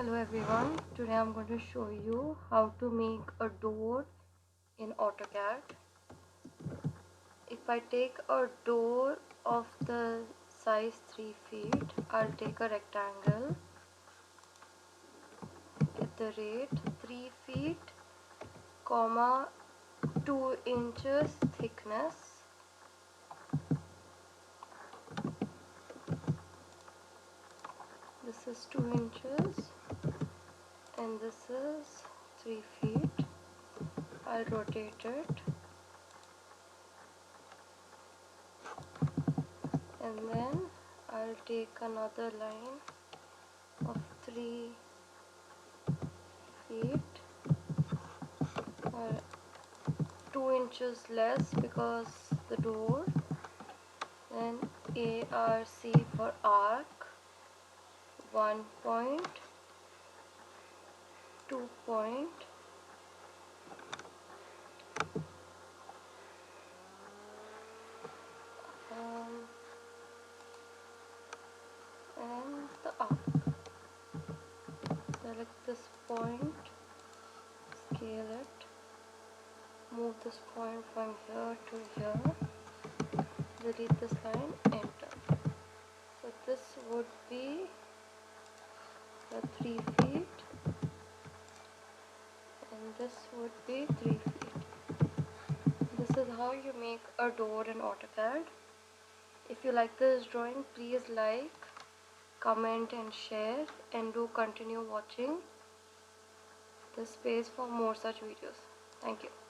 Hello everyone, today I'm going to show you how to make a door in AutoCAD. If I take a door of the size 3 feet, I'll take a rectangle at the rate 3 feet, comma 2 inches thickness. This is 2 inches and this is 3 feet. I'll rotate it and then I'll take another line of 3 feet or 2 inches less because the door, then ARC for arc, 1 point, 2 point, and the arc. Select this point, scale it, move this point from here to here, delete this line, enter. So this would be the 3 feet and this would be 3 feet. This is how you make a door in AutoCAD. If you like this drawing, please like, comment and share, and do continue watching this page for more such videos. Thank you.